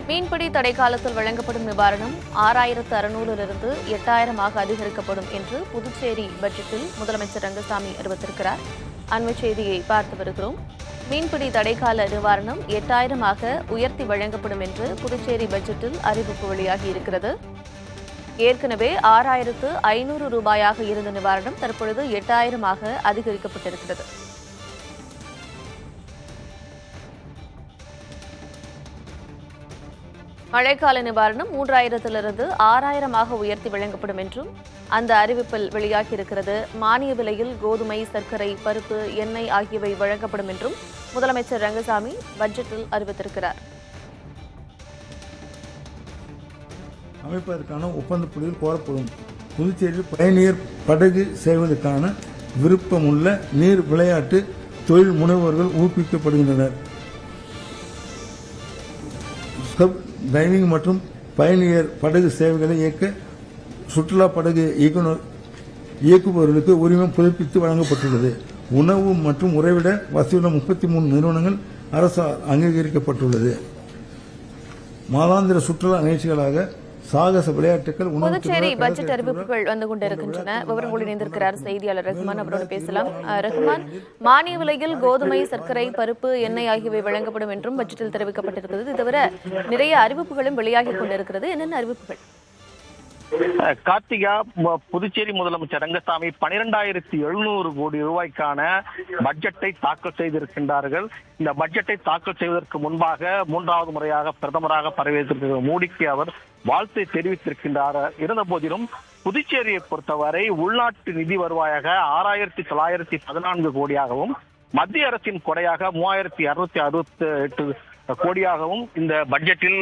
மீன்பிடி தடை காலத்தில் வழங்கப்படும் நிவாரணம் 6600 8000 அதிகரிக்கப்படும் என்று புதுச்சேரி பட்ஜெட்டில் முதலமைச்சர் ரங்கசாமி அறிவித்திருக்கிறார். அண்மை செய்தியை பார்த்து வருகிறோம். மீன்பிடி தடைக்கால நிவாரணம் 8000 உயர்த்தி வழங்கப்படும் என்று புதுச்சேரி பட்ஜெட்டில் அறிவிப்பு வெளியாகியிருக்கிறது. ஏற்கனவே 6500 ரூபாயாக இருந்த நிவாரணம் தற்பொழுது 8000 அதிகரிக்கப்பட்டிருக்கிறது. மழைக்கால நிவாரணம் 3000 6000 உயர்த்தி வழங்கப்படும் என்றும் அந்த அறிவிப்பில் வெளியாகியிருக்கிறது. மானிய விலையில் கோதுமை, சர்க்கரை, பருப்பு, எண்ணெய் ஆகியவை வழங்கப்படும் என்றும் முதலமைச்சர் ரங்கசாமி பட்ஜெட்டில் அறிவித்திருக்கிறார். அமைப்பதற்கான ஒப்பந்த புள்ளிகள் கோரப்படும். புதுச்சேரியில் பயணியர் படகு செய்வதற்கான விருப்பமுள்ள நீர் விளையாட்டு தொழில் முனைவோர்கள் ஊக்குவிக்கப்படுகின்றனர். டிரைவிங் மற்றும் பயணியர் படகு சேவைகளை இயக்க சுற்றுலா படகு இயக்குபவர்களுக்கு உரிமம் புதுப்பித்து வழங்கப்பட்டுள்ளது. உணவு மற்றும் உறைவிட வசதியுள்ள 33 நிறுவனங்கள் அரசால் அங்கீகரிக்கப்பட்டுள்ளது. மாதாந்திர சுற்றுலா நிகழ்ச்சிகளாக சாகச விளையாட்டுகள். புதுச்சேரி பட்ஜெட் அறிவிப்புகள் வந்து கொண்டிருக்கின்றன. விவரங்களோடு இணைந்திருக்கிறார் செய்தியாளர் ரஹ்மான். அவரோடு பேசலாம். ரஹ்மான், மானிய விலையில் கோதுமை, சர்க்கரை, பருப்பு, எண்ணெய் ஆகியவை வழங்கப்படும் என்றும் பட்ஜெட்டில் தெரிவிக்கப்பட்டிருக்கிறது. இது தவிர நிறைய அறிவிப்புகளும் வெளியாகி கொண்டிருக்கிறது. என்னென்ன அறிவிப்புகள்? கார்த்திகா, புதுச்சேரி முதலமைச்சர் ரங்கசாமி 12,700 கோடி ரூபாய்க்கான பட்ஜெட்டை தாக்கல் செய்திருக்கின்றார்கள். இந்த பட்ஜெட்டை தாக்கல் செய்வதற்கு முன்பாக 3வது முறையாக பிரதமராக பதவியேற்றிருக்கிற மோடிக்கு அவர் வாழ்த்தை தெரிவித்திருக்கின்றார். இருந்த போதிலும் புதுச்சேரியை பொறுத்தவரை உள்நாட்டு நிதி வருவாயாக 6914 கோடியாகவும் மத்திய அரசின் கொடையாக 3268 கோடியாகவும் இந்த பட்ஜெட்டில்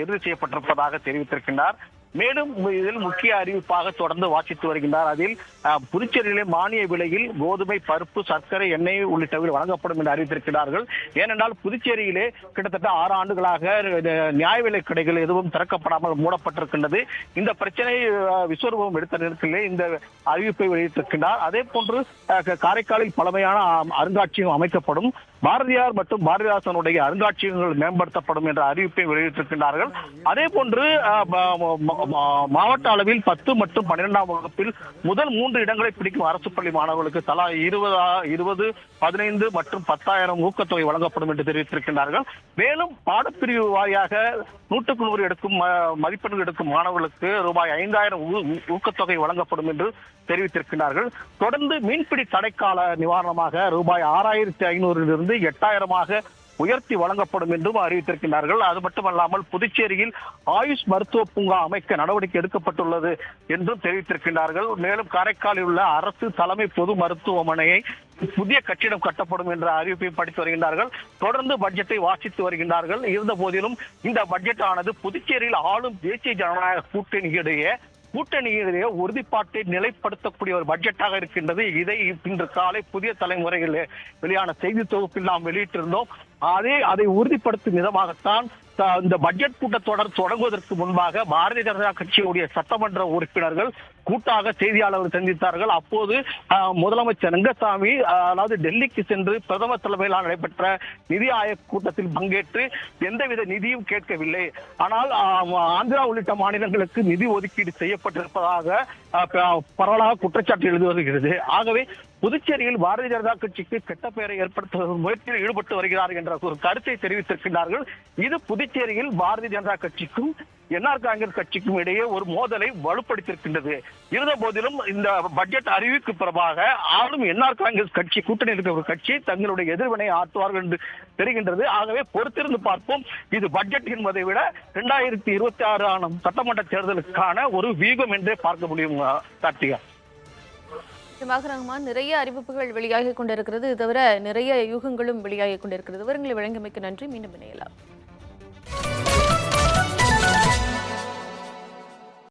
இறுதி செய்யப்பட்டிருப்பதாக தெரிவித்திருக்கின்றார். மேலும் இதில் முக்கிய அறிவிப்பாக தொடர்ந்து வாசித்து வருகின்றார். அதில் புதுச்சேரியிலே மானிய விலையில் கோதுமை, பருப்பு, சர்க்கரை, எண்ணெய் உள்ளிட்டவை வழங்கப்படும் என்று அறிவித்திருக்கிறார்கள். ஏனென்றால் புதுச்சேரியிலே கிட்டத்தட்ட 6 ஆண்டுகளாக நியாய விலை கடைகள் எதுவும் திறக்கப்படாமல் மூடப்பட்டிருக்கின்றது. இந்த பிரச்சனை விஸ்வரூபம் எடுத்த நேரத்திலே இந்த அறிவிப்பை வெளியிட்டிருக்கின்றார். அதே போன்று காரைக்காலில் பழமையான அருங்காட்சியகம் அமைக்கப்படும், பாரதியார் மற்றும் பாரதிதாசனுடைய அருங்காட்சியகங்கள் மேம்படுத்தப்படும் என்ற அறிவிப்பை வெளியிட்டிருக்கின்றார்கள். அதே போன்று மாவட்ட அளவில் 10 மற்றும் 12ஆம் வகுப்பில் முதல் 3 இடங்களை பிடிக்கும் அரசு பள்ளி மாணவர்களுக்கு தலா 20, 15 மற்றும் 10,000 ஊக்கத்தொகை வழங்கப்படும் என்று தெரிவித்திருக்கின்றார்கள். மேலும் பாடப்பிரிவு வாரியாக 100க்கு 100 எடுக்கும் மதிப்பெண்கள் எடுக்கும் மாணவர்களுக்கு ரூபாய் 5000 ஊக்கத்தொகை வழங்கப்படும் என்று தெரிவித்திருக்கிறார்கள். தொடர்ந்து மீன்பிடி தடைக்கால நிவாரணமாக ரூபாய் 6500 8000 உயர்த்தி வழங்கப்படும் என்றும் அறிவித்திருக்கிறார்கள். அது மட்டுமல்லாமல் புதுச்சேரியில் ஆயுஷ் மருத்துவ பூங்கா அமைக்க நடவடிக்கை எடுக்கப்பட்டுள்ளது என்றும் தெரிவித்திருக்கிறார்கள். மேலும் காரைக்காலில் உள்ள அரசு தலைமை பொது மருத்துவமனையை புதிய கட்டிடம் கட்டப்படும் என்ற அறிவிப்பை படித்து வருகின்றார்கள். தொடர்ந்து பட்ஜெட்டை வாசித்து வருகின்றார்கள். இருந்த போதிலும் இந்த பட்ஜெட் ஆனது புதுச்சேரியில் ஆளும் தேசிய ஜனநாயக கூட்டணியிடையே உறுதிப்பாட்டை நிலைப்படுத்தக்கூடிய ஒரு பட்ஜெட்டாக இருக்கின்றது. இதை இன்று காலை புதிய தலைமுறையில் வெளியான செய்தி தொகுப்பில் நாம் வெளியிட்டிருந்தோம். அதை உறுதிப்படுத்தும் விதமாகத்தான் இந்த பட்ஜெட் கூட்டத்தொடர் தொடங்குவதற்கு முன்பாக பாரதிய ஜனதா கட்சியுடைய சட்டமன்ற உறுப்பினர்கள் கூட்டாக செய்தியாளர்கள் சந்தித்தார்கள். அப்போது முதலமைச்சர் ரங்கசாமி டெல்லிக்கு சென்று பிரதமர் தலைமையில் நடைபெற்ற நிதி ஆயோக் கூட்டத்தில் பங்கேற்று எந்தவித நிதியும் கேட்கவில்லை. ஆனால் ஆந்திரா உள்ளிட்ட மாநிலங்களுக்கு நிதி ஒதுக்கீடு செய்யப்பட்டிருப்பதாக பரவலாக குற்றச்சாட்டு எழுதி வருகிறது. ஆகவே புதுச்சேரியில் பாரதிய ஜனதா கட்சிக்கு கெட்ட பெயரை ஏற்படுத்தும் முயற்சியில் ஈடுபட்டு வருகிறார்கள் என்ற ஒரு கருத்தை தெரிவித்திருக்கின்றார்கள். இது புதுச்சேரியில் பாரதிய ஜனதா கட்சிக்கும் என்ஆர் காங்கிரஸ் கட்சிக்கும் இடையே ஒரு மோதலை வலுப்படுத்தியிருக்கின்றது. இருந்த போதிலும் இந்த பட்ஜெட் அறிவிக்கு பிறகாக ஆளும் என்ஆர் காங்கிரஸ் கட்சி கூட்டணி இருக்கிற ஒரு கட்சி தங்களுடைய எதிர்வினை ஆற்றுவார்கள் என்று தெரிகின்றது. ஆகவே பொறுத்திருந்து பார்ப்போம். இது பட்ஜெட் என்பதை விட 2026 சட்டமன்ற தேர்தலுக்கான ஒரு வீகம் என்றே பார்க்க முடியும். கார்த்திகா, ரஹ்மான், நிறைய அறிவிப்புகள் வெளியாகி கொண்டிருக்கிறது. இது தவிர நிறைய யூகங்களும் வெளியாகி கொண்டிருக்கிறது. விவரங்களை வழங்கியமைக்கு நன்றி. மீண்டும் இணையலாம்.